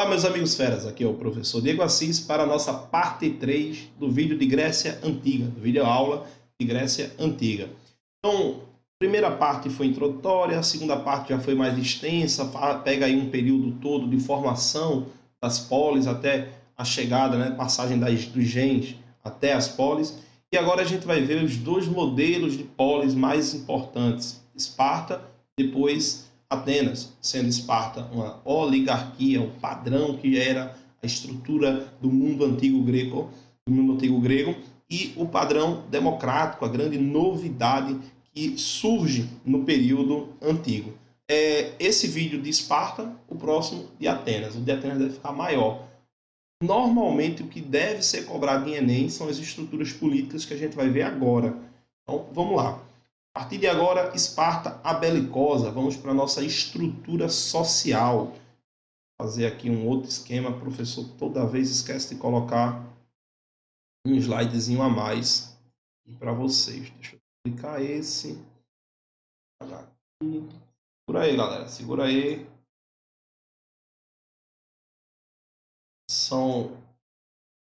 Olá, meus amigos feras, aqui é o professor Diego Assis para a nossa parte 3 do vídeo de Grécia Antiga, do vídeo aula de Grécia Antiga. Então, a primeira parte foi introdutória, a segunda parte já foi mais extensa, pega aí um período todo de formação das polis até a chegada, né, passagem dos gens até as polis. E agora a gente vai ver os dois modelos de polis mais importantes, Esparta, depois Atenas, sendo Esparta uma oligarquia, o padrão que era a estrutura do mundo antigo grego, e o padrão democrático, a grande novidade que surge no período antigo. Esse vídeo de Esparta, o próximo de Atenas. O de Atenas deve ficar maior. Normalmente o que deve ser cobrado em Enem são as estruturas políticas que a gente vai ver agora. Então vamos lá. A partir de agora, Esparta a belicosa. Vamos para a nossa estrutura social. Vou fazer aqui um outro esquema. O professor toda vez esquece de colocar um slidezinho a mais para vocês. Deixa eu clicar esse. Segura aí, galera. Segura aí. São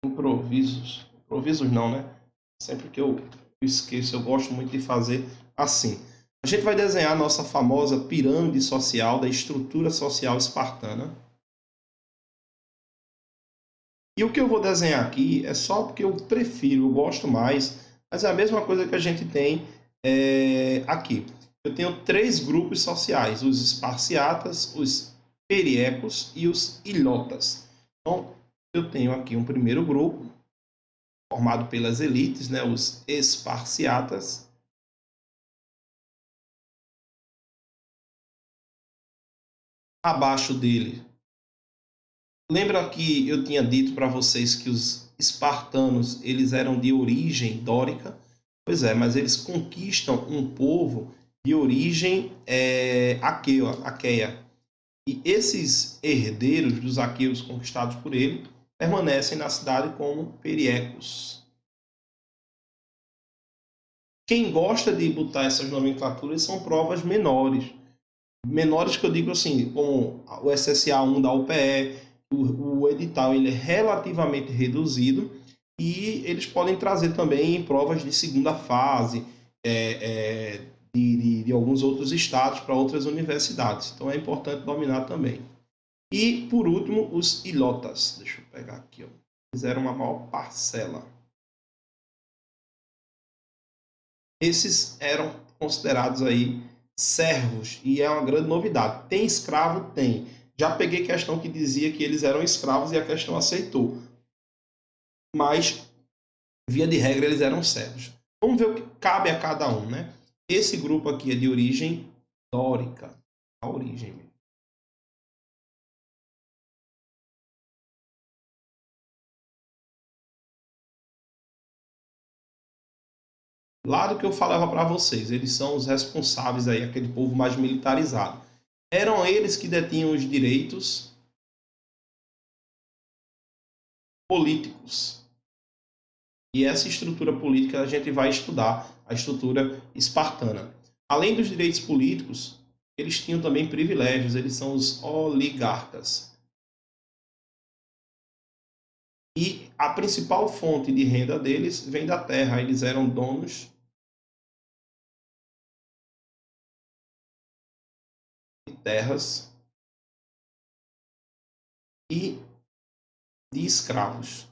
improvisos. Improvisos não, né? Sempre que eu esqueço, eu gosto muito de fazer assim. A gente vai desenhar a nossa famosa pirâmide social da estrutura social espartana. E o que eu vou desenhar aqui é só porque eu prefiro, eu gosto mais, mas é a mesma coisa que a gente tem aqui. Eu tenho três grupos sociais, os esparciatas, os periecos e os ilotas. Então, eu tenho aqui um primeiro grupo, formado pelas elites, né, os esparciatas. Abaixo dele, lembra que eu tinha dito para vocês que os espartanos eles eram de origem dórica? Pois é, mas eles conquistam um povo de origem aqueia. E esses herdeiros dos aqueus conquistados por ele permanecem na cidade como periecos. Quem gosta de botar essas nomenclaturas são provas menores. Menores que eu digo assim, como o SSA1 da UPE, o edital ele é relativamente reduzido e eles podem trazer também em provas de segunda fase de alguns outros estados para outras universidades. Então é importante dominar também. E, por último, os ilotas. Deixa eu pegar aqui. Fizeram uma maior parcela. Esses eram considerados aí servos, e é uma grande novidade. Tem escravo? Tem. Já peguei questão que dizia que eles eram escravos e a questão aceitou. Mas, via de regra, eles eram servos. Vamos ver o que cabe a cada um, né? Esse grupo aqui é de origem dórica. A origem mesmo. Lá do que eu falava para vocês, eles são os responsáveis aí, aquele povo mais militarizado. Eram eles que detinham os direitos políticos. E essa estrutura política a gente vai estudar, a estrutura espartana. Além dos direitos políticos, eles tinham também privilégios, eles são os oligarcas. E a principal fonte de renda deles vem da terra, eles eram donos de terras e de escravos.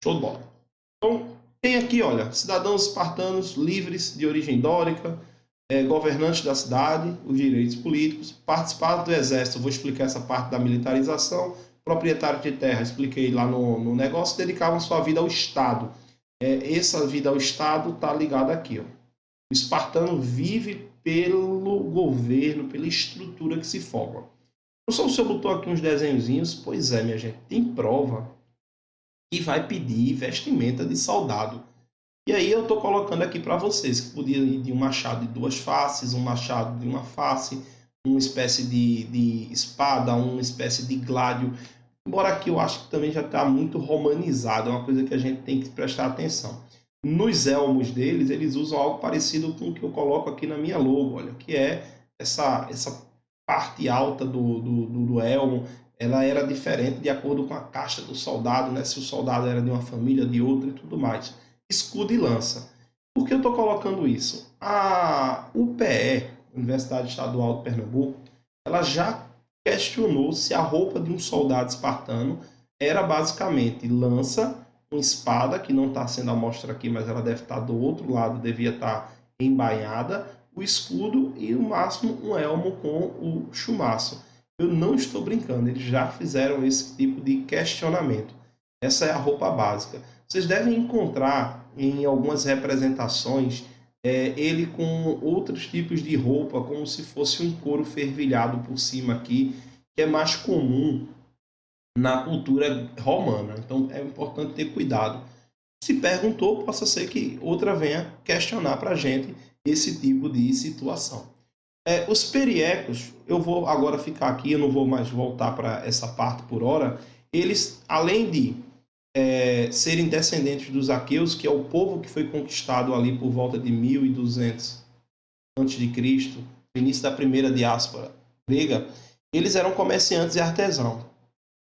Show de bola. Então, tem aqui, olha, cidadãos espartanos livres de origem dórica, governantes da cidade, os direitos políticos, participaram do exército, vou explicar essa parte da militarização, proprietários de terra, expliquei lá no negócio, dedicavam sua vida ao Estado. Essa vida ao Estado está ligada aqui. Ó. O espartano vive pelo governo, pela estrutura que se forma. Professor, o senhor botou aqui uns desenhozinhos? Pois é, minha gente, tem prova que vai pedir vestimenta de soldado. E aí eu estou colocando aqui para vocês que podia ir de um machado de duas faces, um machado de uma face, uma espécie de espada, uma espécie de gládio. Embora aqui eu acho que também já está muito romanizado, é uma coisa que a gente tem que prestar atenção. nos elmos deles, eles usam algo parecido com o que eu coloco aqui na minha logo, olha, que é essa parte alta do elmo. Ela era diferente de acordo com a casta do soldado, né? Se o soldado era de uma família, de outra e tudo mais. Escudo e lança. Por que eu estou colocando isso? A UPE, Universidade Estadual de Pernambuco, ela já questionou se a roupa de um soldado espartano era basicamente lança, uma espada, que não está sendo a mostra aqui, mas ela deve estar do outro lado, devia estar embainhada, o escudo e, no máximo, um elmo com o chumaço. Eu não estou brincando, eles já fizeram esse tipo de questionamento. Essa é a roupa básica. Vocês devem encontrar em algumas representações ele com outros tipos de roupa, como se fosse um couro fervilhado por cima aqui, que é mais comum na cultura romana. Então é importante ter cuidado. Se perguntou, possa ser que outra venha questionar para a gente esse tipo de situação. Os periecos, eu vou agora ficar aqui, eu não vou mais voltar para essa parte por hora. Eles, além de serem descendentes dos aqueus, que é o povo que foi conquistado ali por volta de 1200 a.C., no início da primeira diáspora grega, eles eram comerciantes e artesãos.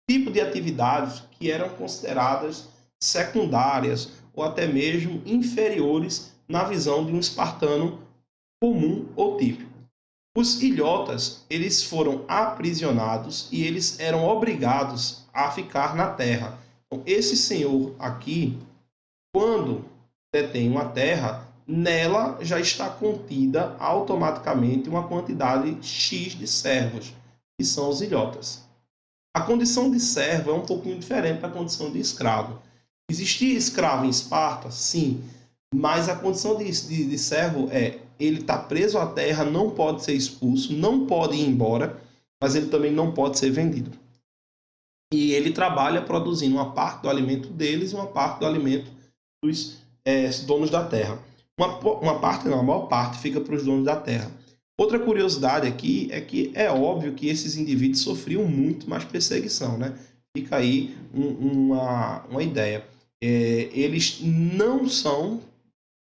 Tipo de atividades que eram consideradas secundárias ou até mesmo inferiores na visão de um espartano comum ou típico. Os ilhotas, eles foram aprisionados e eles eram obrigados a ficar na terra. Então, esse senhor aqui, quando detém uma terra, nela já está contida automaticamente uma quantidade X de servos, que são os ilhotas. A condição de servo é um pouquinho diferente da condição de escravo. Existia escravo em Esparta? Sim, mas a condição de servo ele está preso à terra, não pode ser expulso, não pode ir embora, mas ele também não pode ser vendido. E ele trabalha produzindo uma parte do alimento deles e uma parte do alimento dos donos da terra. Uma parte, não, a maior parte fica para os donos da terra. Outra curiosidade aqui é que é óbvio que esses indivíduos sofriam muito mais perseguição, né? Fica aí uma ideia. Eles não são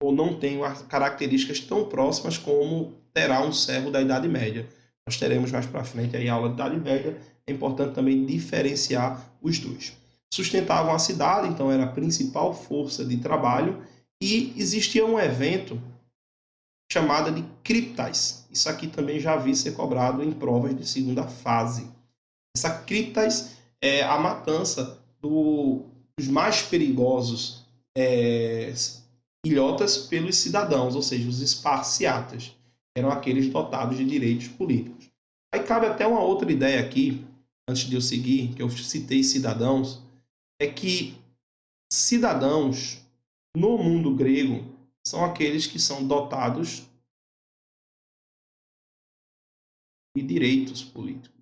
ou não têm características tão próximas como terá um servo da Idade Média. Nós teremos mais para frente aí a aula de Idade Média. É importante também diferenciar os dois. Sustentavam a cidade, então era a principal força de trabalho, e existia um evento chamado de criptas. Isso aqui também já vi ser cobrado em provas de segunda fase. Essa criptas é a matança dos mais perigosos ilhotas pelos cidadãos, ou seja, os esparciatas. Eram aqueles dotados de direitos políticos. Aí cabe até uma outra ideia aqui, antes de eu seguir, que eu citei cidadãos, é que cidadãos no mundo grego são aqueles que são dotados de direitos políticos.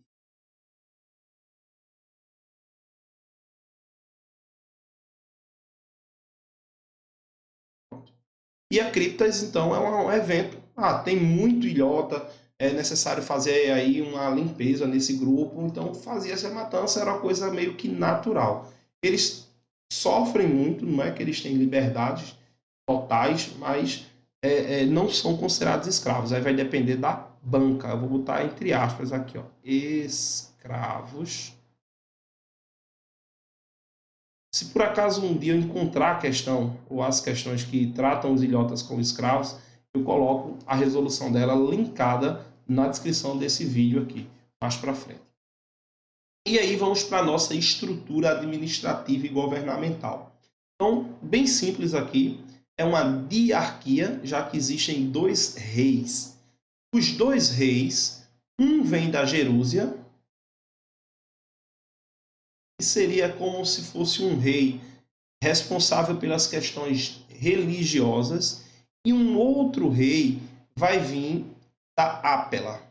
E a criptas, então, é um evento. Tem muito ilhota, é necessário fazer aí uma limpeza nesse grupo, então fazia essa matança, era uma coisa meio que natural. Eles sofrem muito, não é que eles têm liberdades totais, mas não são considerados escravos. Aí vai depender da banca. Eu vou botar entre aspas aqui, ó, escravos. Se por acaso um dia eu encontrar a questão ou as questões que tratam os ilhotas como escravos, eu coloco a resolução dela linkada na descrição desse vídeo aqui, mais para frente. E aí vamos para a nossa estrutura administrativa e governamental. Então, bem simples aqui, é uma diarquia, já que existem dois reis. Os dois reis, um vem da Jerúsia, que seria como se fosse um rei responsável pelas questões religiosas, e um outro rei vai vir da Ápela.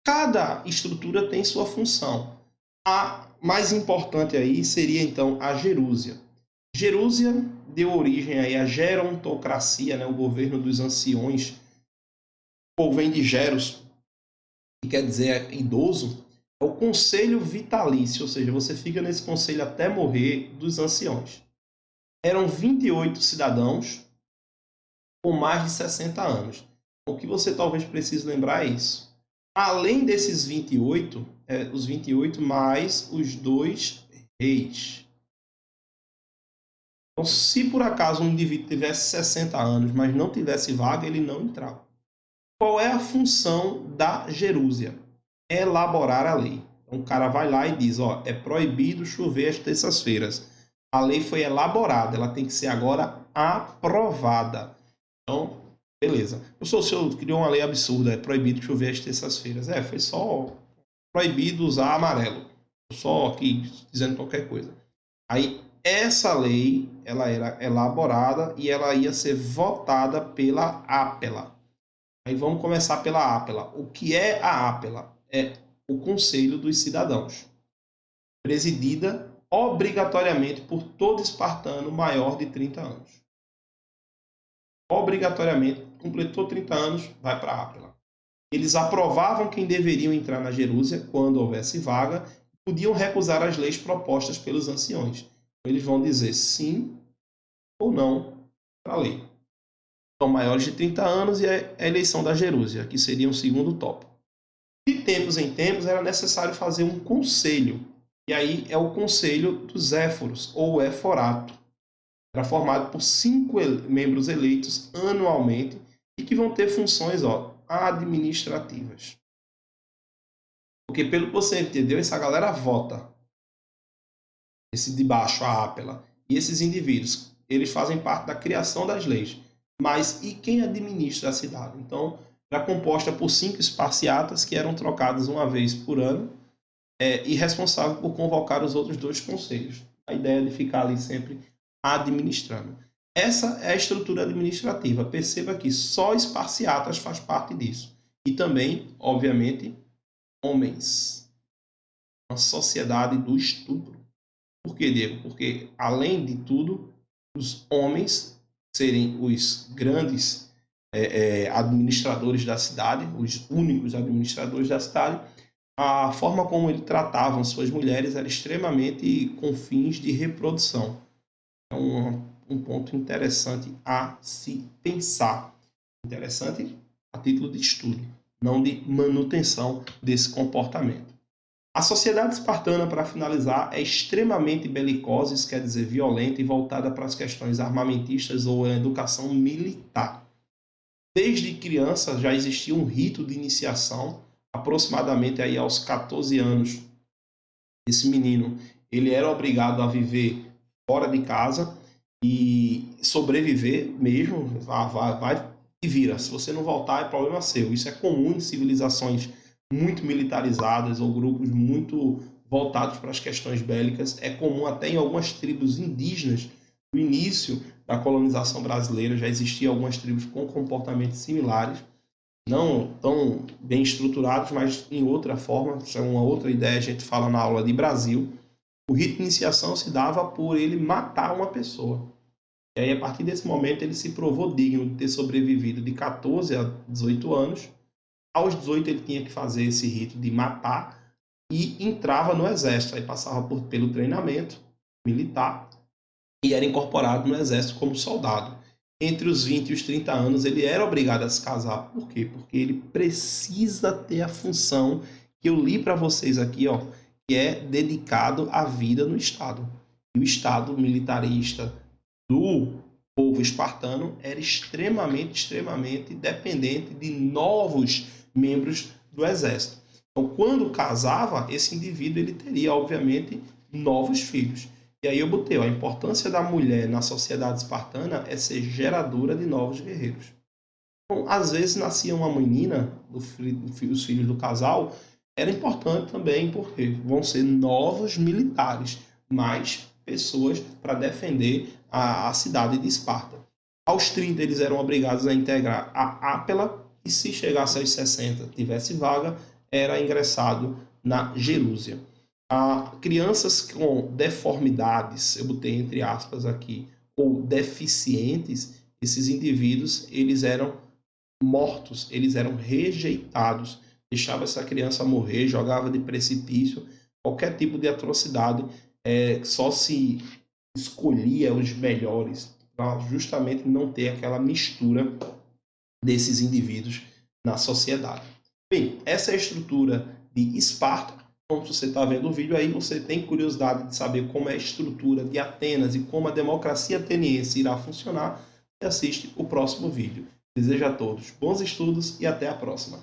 Cada estrutura tem sua função. A mais importante aí seria então a Jerúsia. Jerúsia deu origem aí à gerontocracia, né, o governo dos anciões, ou vem de Geros, que quer dizer idoso, É o conselho vitalício, ou seja, você fica nesse conselho até morrer dos anciões. Eram 28 cidadãos com mais de 60 anos. O que você talvez precise lembrar é isso. Além desses 28, os 28 mais os 2 reis. Então, se por acaso um indivíduo tivesse 60 anos, mas não tivesse vaga, ele não entrava. Qual é a função da gerúsia? Elaborar a lei. Então, o cara vai lá e diz, ó, é proibido chover às terças-feiras. A lei foi elaborada, ela tem que ser agora aprovada. Então, beleza. O senhor criou uma lei absurda, é proibido chover às terças-feiras. Foi só proibido usar amarelo. Só aqui dizendo qualquer coisa. Aí, essa lei, ela era elaborada e ela ia ser votada pela APELA. Aí vamos começar pela APELA. O que é a APELA? É o Conselho dos Cidadãos, presidida obrigatoriamente por todo espartano maior de 30 anos. Obrigatoriamente, completou 30 anos, vai para a APELA. Eles aprovavam quem deveriam entrar na gerúsia quando houvesse vaga e podiam recusar as leis propostas pelos anciões. Eles vão dizer sim ou não para a lei. São maiores de 30 anos e a eleição da gerúsia, que seria um segundo tópico. De tempos em tempos era necessário fazer um conselho. E aí é o conselho dos éforos, ou éforato. Era formado por 5 membros eleitos anualmente e que vão ter funções administrativas. Porque pelo que você entendeu, essa galera vota. Esse de baixo, a APELA. E esses indivíduos, eles fazem parte da criação das leis. Mas e quem administra a cidade? Então, era composta por 5 esparciatas que eram trocados uma vez por ano e responsável por convocar os outros 2 conselhos. A ideia de ficar ali sempre administrando. Essa é a estrutura administrativa. Perceba que só esparciatas faz parte disso. E também, obviamente, homens. Uma sociedade do estupro. Por que, Diego? Porque, além de tudo, os homens serem os grandes administradores da cidade, os únicos administradores da cidade, a forma como eles tratavam suas mulheres era extremamente com fins de reprodução. É um ponto interessante a se pensar. Interessante a título de estudo, não de manutenção desse comportamento. A sociedade espartana, para finalizar, é extremamente belicosa, isso quer dizer violenta e voltada para as questões armamentistas ou a educação militar. Desde criança já existia um rito de iniciação, aproximadamente aí aos 14 anos. Esse menino, ele era obrigado a viver fora de casa e sobreviver mesmo, vai e vira. Se você não voltar, é problema seu. Isso é comum em civilizações muito militarizadas ou grupos muito voltados para as questões bélicas. É comum até em algumas tribos indígenas. No início da colonização brasileira já existiam algumas tribos com comportamentos similares, não tão bem estruturados, mas em outra forma. Isso é uma outra ideia, a gente fala na aula de Brasil. O rito de iniciação se dava por ele matar uma pessoa. E aí, a partir desse momento, ele se provou digno de ter sobrevivido de 14 a 18 anos. Aos 18 ele tinha que fazer esse rito de matar e entrava no exército. Aí passava pelo treinamento militar e era incorporado no exército como soldado. Entre os 20 e os 30 anos ele era obrigado a se casar. Por quê? Porque ele precisa ter a função que eu li para vocês aqui, que é dedicado à vida no Estado. E o Estado militarista do povo espartano era extremamente dependente de novos membros do exército. Então, quando casava, esse indivíduo ele teria, obviamente, novos filhos. E aí eu botei, a importância da mulher na sociedade espartana é ser geradora de novos guerreiros. Então, às vezes nascia uma menina, os filhos do casal, era importante também, porque vão ser novos militares, mais pessoas para defender a cidade de Esparta. Aos 30 eles eram obrigados a integrar a APELA, e se chegasse aos 60, tivesse vaga, era ingressado na gerúsia. Crianças com deformidades, eu botei entre aspas aqui, ou deficientes, esses indivíduos eles eram mortos, eles eram rejeitados. deixava essa criança morrer, jogava de precipício, qualquer tipo de atrocidade, só se escolhia os melhores para justamente não ter aquela mistura desses indivíduos na sociedade. Bem, essa é a estrutura de Esparta. Como você está vendo o vídeo aí, você tem curiosidade de saber como é a estrutura de Atenas e como a democracia ateniense irá funcionar, e assiste o próximo vídeo. Desejo a todos bons estudos e até a próxima.